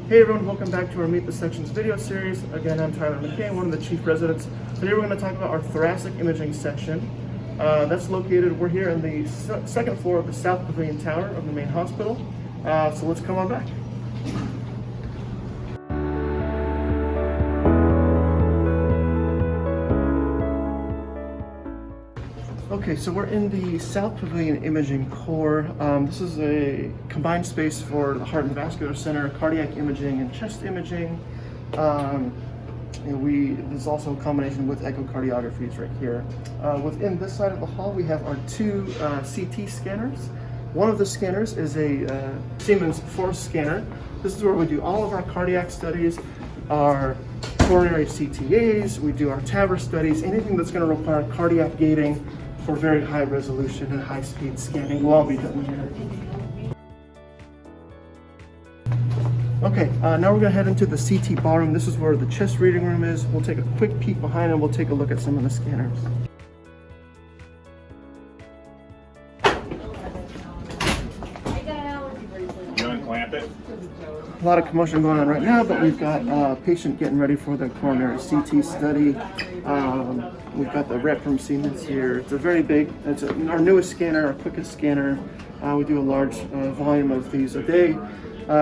Hey everyone, welcome back to our Meet the Sections video series. Again, I'm Tyler McKay, one of the chief residents. Today we're going to talk about our thoracic imaging section. That's located, we're here in the second floor of the South Pavilion Tower of the main hospital. So let's come on back. Okay, so we're in the South Pavilion Imaging Core. This is a combined space for the Heart and Vascular Center, cardiac imaging and chest imaging. There's also a combination with echocardiographies right here. Within this side of the hall, we have our two CT scanners. One of the scanners is a Siemens Force scanner. This is where we do all of our cardiac studies, our coronary CTAs, we do our TAVR studies, anything that's going to require cardiac gating for very high resolution and high speed scanning will all be done here. Okay, now we're going to head into the CT ballroom. This is where the chest reading room is. We'll take a quick peek behind and we'll take a look at some of the scanners. You unclamp it? A lot of commotion going on right now, but we've got a patient getting ready for the coronary CT study. We've got the rep from Siemens here. It's a very big, it's our newest scanner, our quickest scanner. We do a large volume of these a day.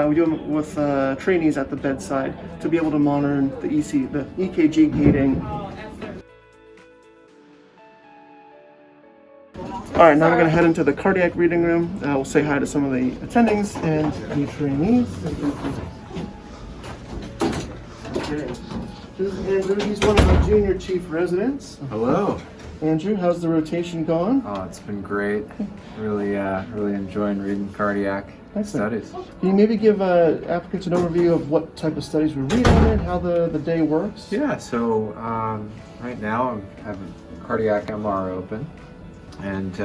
We do them with trainees at the bedside to be able to monitor the EKG gating. All right, now we're going to head into the cardiac reading room. We'll say hi to some of the attendings and the trainees. Okay. This is Andrew. He's one of our junior chief residents. Hello. Andrew, how's the rotation going? Oh, it's been great. Really enjoying reading cardiac studies. Can you maybe give applicants an overview of what type of studies we read on it, how the day works? Yeah, so right now I have a cardiac MR open and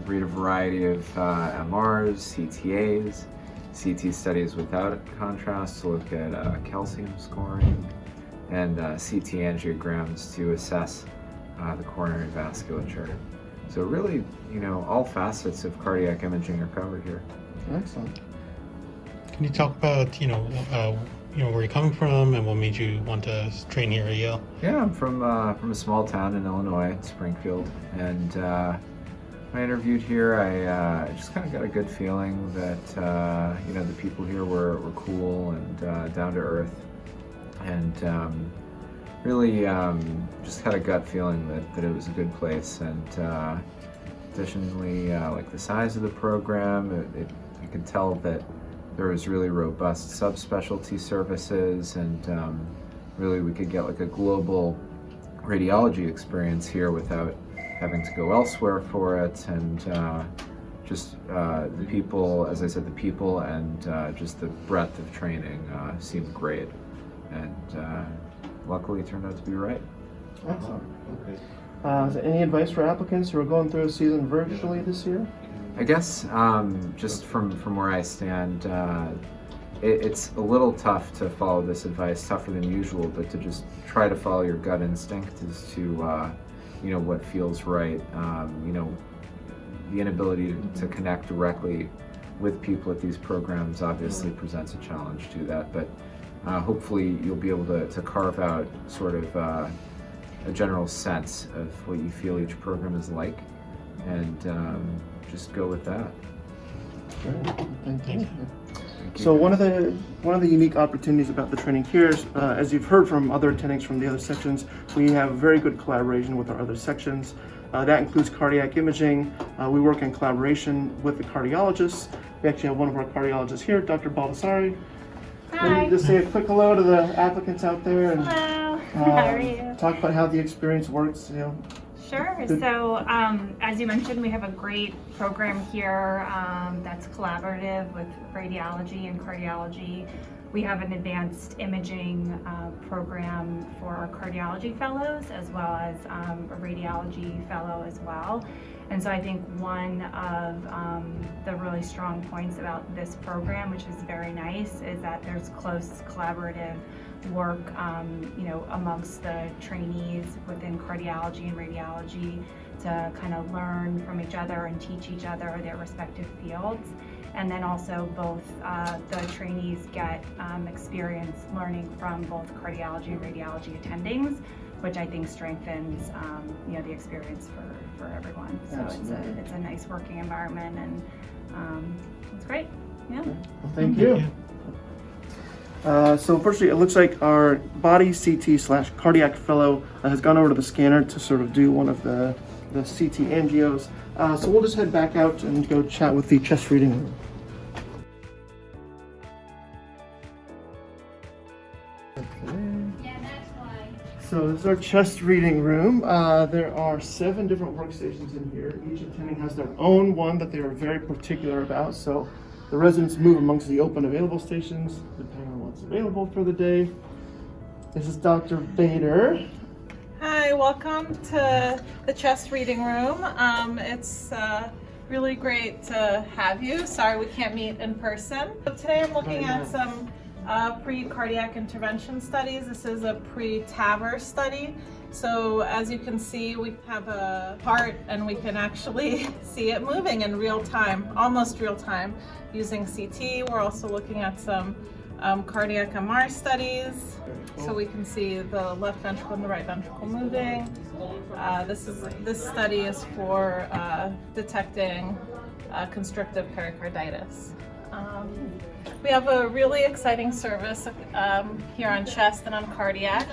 read a variety of MRs, CTAs, CT studies without contrast to look at calcium scoring, and CT angiograms to assess the coronary vasculature. So really, all facets of cardiac imaging are covered here. Excellent. Can you talk about, where you're coming from and what made you want to train here at Yale? Yeah, I'm from a small town in Illinois, Springfield, and when I interviewed here, I just kind of got a good feeling that the people here were cool and down to earth, and really just had a gut feeling that it was a good place. And additionally, like the size of the program, you could tell that there was really robust subspecialty services, and really we could get like a global radiology experience here without having to go elsewhere for it. And just the people, as I said, the people and just the breadth of training seemed great, and luckily it turned out to be right. Excellent. Is there any advice for applicants who are going through a season virtually this year? I guess just from where I stand, it's a little tough to follow this advice, tougher than usual, but to just try to follow your gut instinct as to what feels right. The inability to connect directly with people at these programs obviously presents a challenge to that, but hopefully you'll be able to carve out sort of a general sense of what you feel each program is like, and just go with that. Great. Thank you. So one of the unique opportunities about the training here is, as you've heard from other attendings from the other sections, we have very good collaboration with our other sections. That includes cardiac imaging. We work in collaboration with the cardiologists. We actually have one of our cardiologists here, Dr. Baldassari. Hi. Maybe just say a quick hello to the applicants out there and Hello. How are you? talk about how the experience works. Sure. So as you mentioned, we have a great program here that's collaborative with radiology and cardiology. We have an advanced imaging program for our cardiology fellows, as well as a radiology fellow as well. And so I think one of the really strong points about this program, which is very nice, is that there's close collaborative work amongst the trainees within cardiology and radiology to kind of learn from each other and teach each other their respective fields. And then also both the trainees get experience learning from both cardiology and radiology attendings, which I think strengthens the experience for everyone. So it's a nice working environment, and it's great. Yeah. Well, thank you. So unfortunately, it looks like our body CT/cardiac fellow has gone over to the scanner to sort of do one of the CT angios. So we'll just head back out and go chat with the chest reading room. So this is our chest reading room. There are 7 different workstations in here. Each attending has their own one that they are very particular about. So the residents move amongst the open available stations depending on what's available for the day. This is Dr. Bader. Hi, welcome to the chest reading room. It's really great to have you. Sorry we can't meet in person. So today I'm looking at some pre-cardiac intervention studies. This is a pre-TAVR study. So as you can see, we have a heart and we can actually see it moving in real time, almost real time, using CT. We're also looking at some cardiac MR studies. So we can see the left ventricle and the right ventricle moving. This study is for detecting constrictive pericarditis. We have a really exciting service here on chest and on cardiac.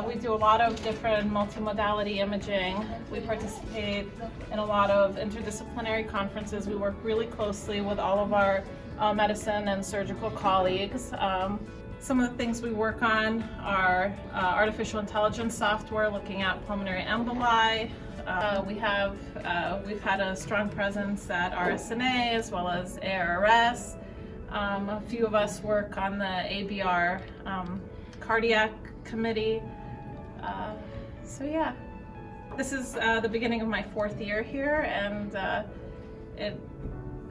We do a lot of different multimodality imaging. We participate in a lot of interdisciplinary conferences. We work really closely with all of our medicine and surgical colleagues. Some of the things we work on are artificial intelligence software looking at pulmonary emboli. We've had a strong presence at RSNA as well as ARS. A few of us work on the ABR cardiac committee. So yeah, this is the beginning of my 4th year here, and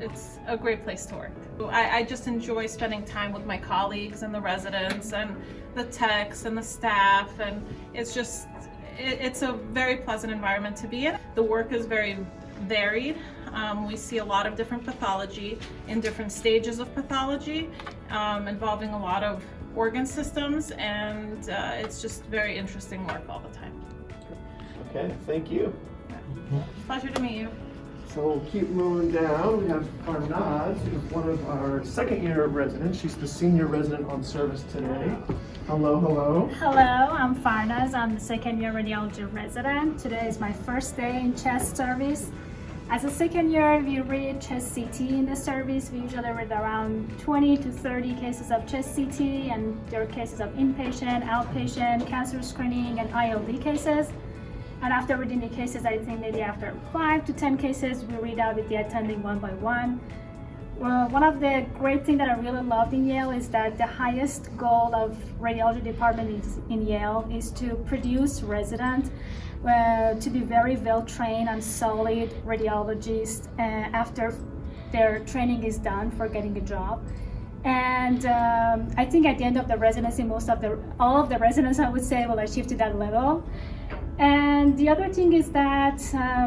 it's a great place to work. I just enjoy spending time with my colleagues and the residents and the techs and the staff, and it's a very pleasant environment to be in. The work is very varied. We see a lot of different pathology in different stages of pathology, involving a lot of organ systems, and it's just very interesting work all the time. Okay, thank you. Pleasure to meet you. So we'll keep moving down. We have Farnaz, who's one of our 2nd year residents. She's the senior resident on service today. Hello, hello. Hello, I'm Farnaz. I'm the 2nd year radiology resident. Today is my first day in chest service. As a 2nd year, we read chest CT in the service. We usually read around 20 to 30 cases of chest CT, and there are cases of inpatient, outpatient, cancer screening, and ILD cases. And after reading the cases, I think maybe after 5 to 10 cases, we read out with the attending one by one. Well, one of the great things that I really loved in Yale is that the highest goal of radiology department in Yale is to produce residents to be very well trained and solid radiologists after their training is done for getting a job. And I think at the end of the residency, all of the residents, I would say, will achieve to that level. And the other thing is that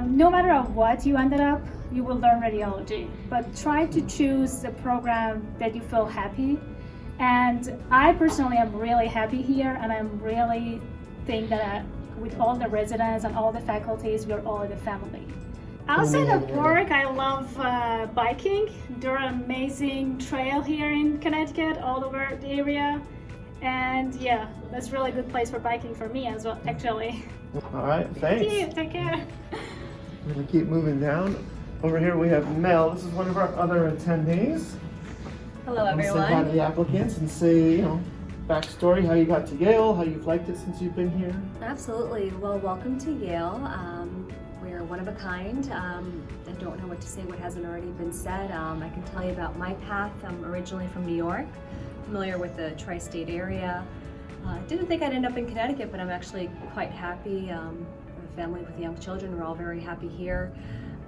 no matter what you ended up, you will learn radiology, but try to choose a program that you feel happy. And I personally am really happy here, and I'm really think that with all the residents and all the faculties, we're all in a family. Outside of work, I love biking. There are amazing trail here in Connecticut, all over the area. And yeah, that's a really good place for biking for me as well, actually. All right, thanks. Thank you, take care. We're gonna keep moving down. Over here we have Mel. This is one of our other attendees. Hello, Say hi to everyone. the applicants and say, backstory, how you got to Yale, how you've liked it since you've been here. Absolutely. Well, welcome to Yale. We're one of a kind. I don't know what to say what hasn't already been said. I can tell you about my path. I'm originally from New York, familiar with the tri-state area. Didn't think I'd end up in Connecticut, but I'm actually quite happy. A family with young children, we're all very happy here.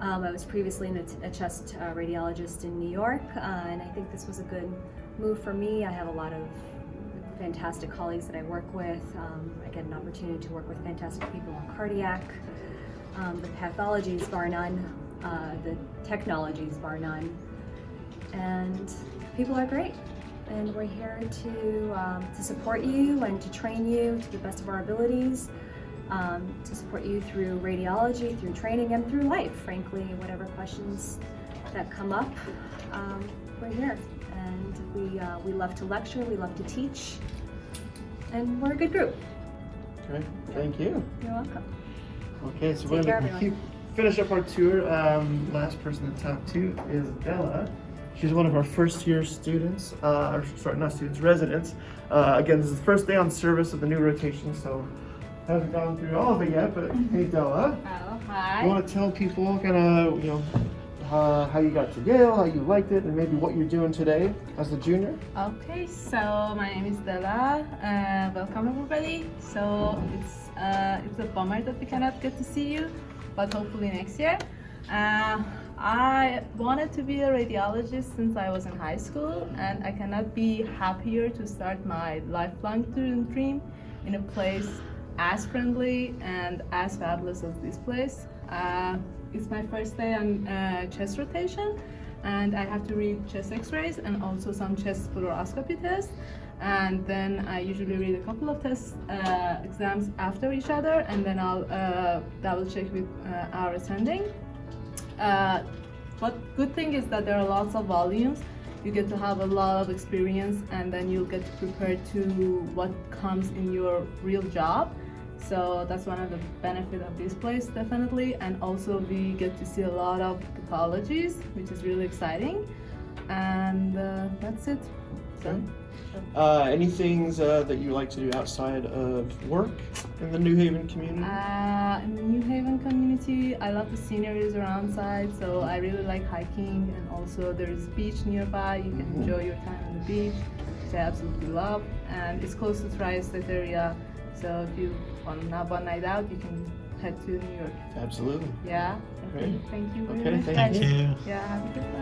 I was previously a chest radiologist in New York, and I think this was a good move for me. I have a lot of fantastic colleagues that I work with. I get an opportunity to work with fantastic people on cardiac. The pathologies, bar none. The technologies, bar none. and people are great. And we're here to support you and to train you to the best of our abilities, to support you through radiology, through training, and through life, frankly. Whatever questions that come up, we're here. And we love to lecture, we love to teach, and we're a good group. Great, thank you. You're welcome. Okay, so Take we're care, going to everyone. finish up our tour. Last person to talk to is Bella. She's one of our first year students, or sorry, not students, residents. Again, this is the first day on service of the new rotation, so haven't gone through all of it yet, but hey Bella. Oh, hi. You want to tell people kind of, how you got to Yale, how you liked it, and maybe what you're doing today as a junior? Okay, so my name is Della. Welcome everybody. So it's a bummer that we cannot get to see you, but hopefully next year. I wanted to be a radiologist since I was in high school, and I cannot be happier to start my lifelong dream in a place as friendly and as fabulous as this place. It's my first day on chest rotation, and I have to read chest x-rays and also some chest fluoroscopy tests. And then I usually read a couple of test exams after each other, and then I'll double check with our attending. But good thing is that there are lots of volumes. You get to have a lot of experience, and then you'll get to prepare to what comes in your real job. So that's one of the benefits of this place, definitely. And also we get to see a lot of pathologies, which is really exciting. And that's it. So, Any things that you like to do outside of work in the New Haven community? in the New Haven community, I love the sceneries around side, so I really like hiking, and also there is beach nearby. You can enjoy your time on the beach, which I absolutely love, and it's close to Tri-State area, so if you want to have one night out, you can head to New York. Absolutely. Yeah. Great. Thank you very Okay, much. thank Thank you. Yeah, have a good one.